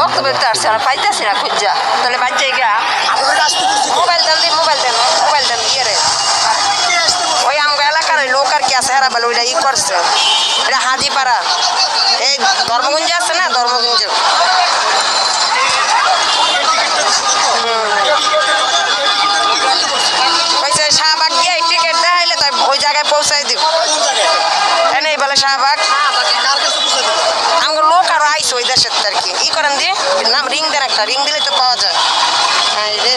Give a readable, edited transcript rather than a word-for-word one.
রক্ত বেরোতে আসছে না, পাইতেছি না খুঁজা। তাহলে বাচ্চা গা মোবাইল দেন ইয়ে রে। ওই আমগা এলাকার ওই লোক আর কি আছে, হেরা বলে ওইটা ই করছে। এটা হাজিপাড়া, এই ধর্মগঞ্জে আছে না, ধর্মগঞ্জে। ওই শাহবাগ গিয়ে টিকিট দেখাইলে তাই ওই জায়গায় পৌঁছাই দিব। এনেই বলে শাহবাগ আমার লোক আরো আইসো ওই দেশের আর কি ই করেন দিয়ে নাম রিং দেন, একটা রিং দিলে তো পাওয়া যায়। হ্যাঁ রে